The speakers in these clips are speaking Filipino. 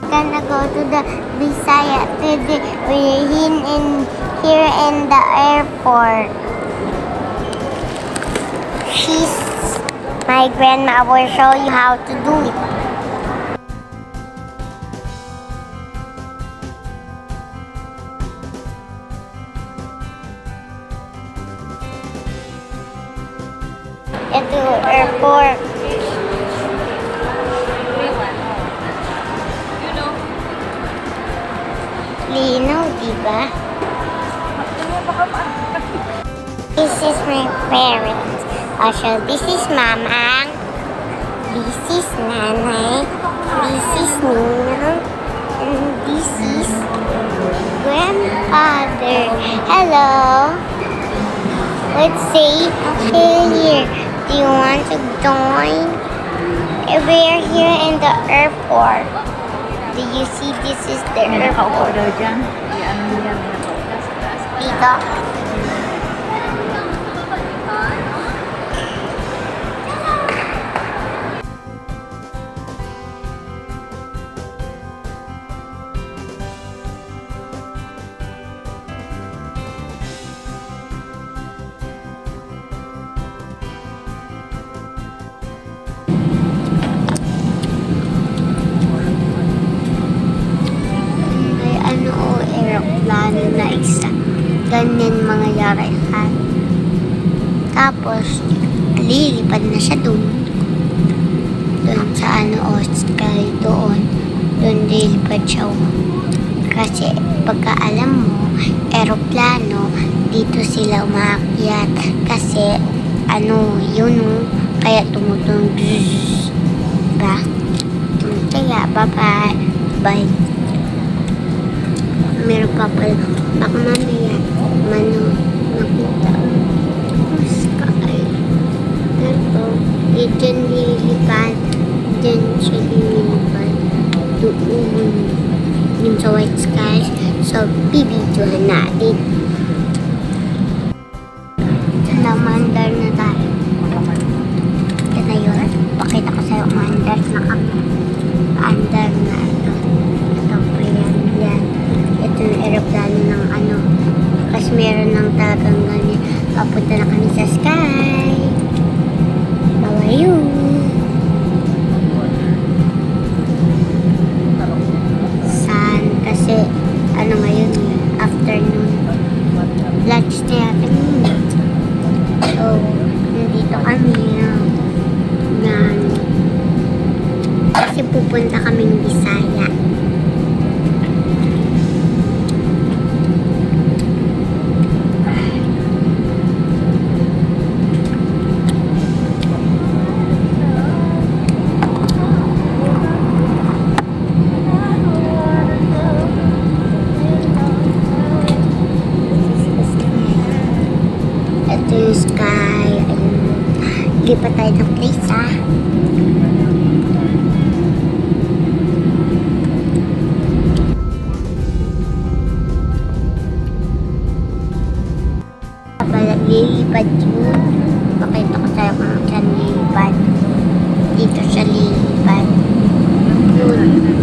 gonna go to the Bisaya today. We're here in the airport. My grandma will show you how to do it. Ito yung airport. Linaw, diba? This is my parents. Also, this is Mama. This is Nanay. This is Ninong. And this is Grandfather. Hello. Let's say, here. Do you want to join? We're here in the airport. Do you see this is the airport? Dito. Aeroplano na isa. Ganyan mangyayari lahat. Tapos, lilipad na siya dun. Dun sa sky doon. Dun lilipad siya. Kasi, pagka alam mo, aeroplano, dito sila umaakyat. Kasi, yun, kaya tumutunog. Diba? Kaya, bye-bye. Bye. Meron pa pala. Baka mamaya, nakita ang sky. Ito, dyan lilipad. Dyan siya lilipad. Doon. Yung sa white skies. So, bibidyohan natin. Namandar na tayo. Ito yun. Pakita ko sa'yo, mandar na kami. Andar na ito. Ito pa yan. Ito yung aeroplano ng kasi meron ng talagang ganyan. Papunta na kami sa sky. Bawayo. Sun. Kasi ngayon afternoon. Lunch na yata yun. So, nandito kami kasi pupunta kaming Bisaya. Sky. Lipat tayo ng place, ha? Pala lilipad yun. Pakita ko sa'yo kung saan lilipad. Dito siya lilipad. Yun.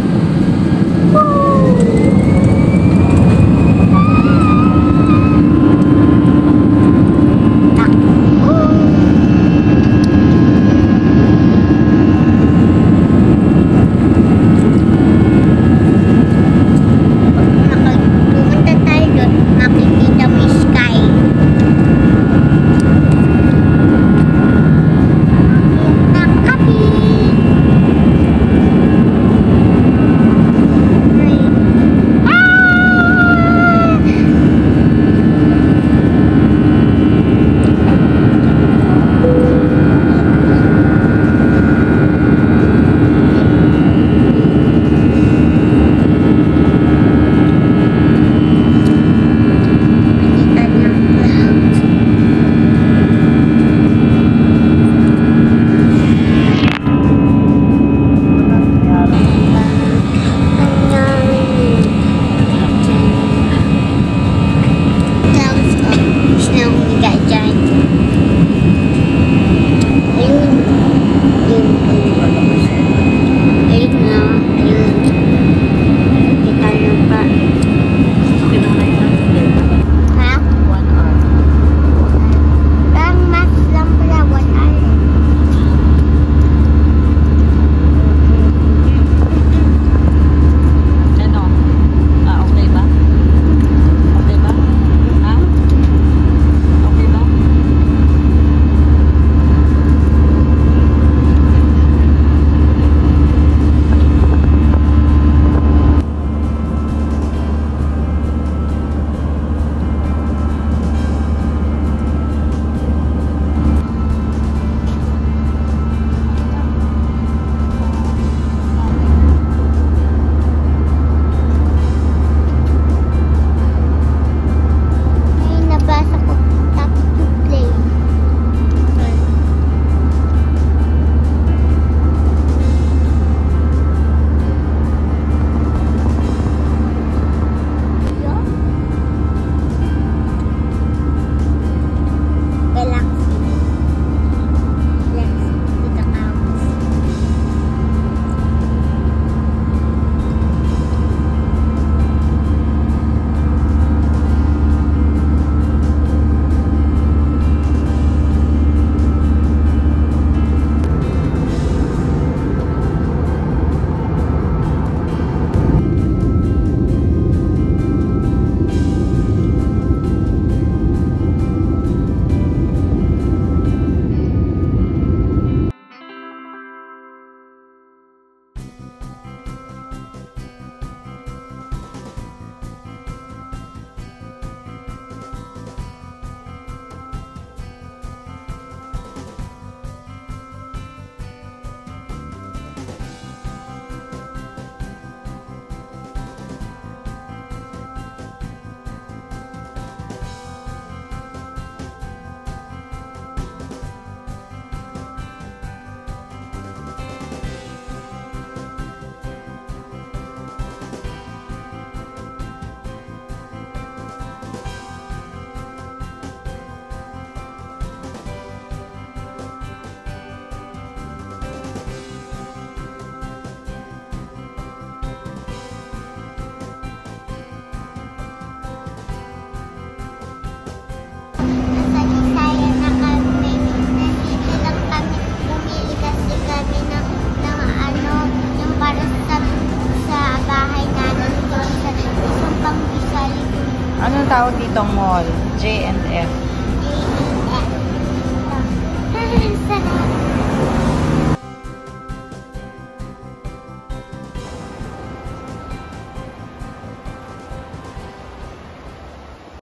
itong mall, J&F.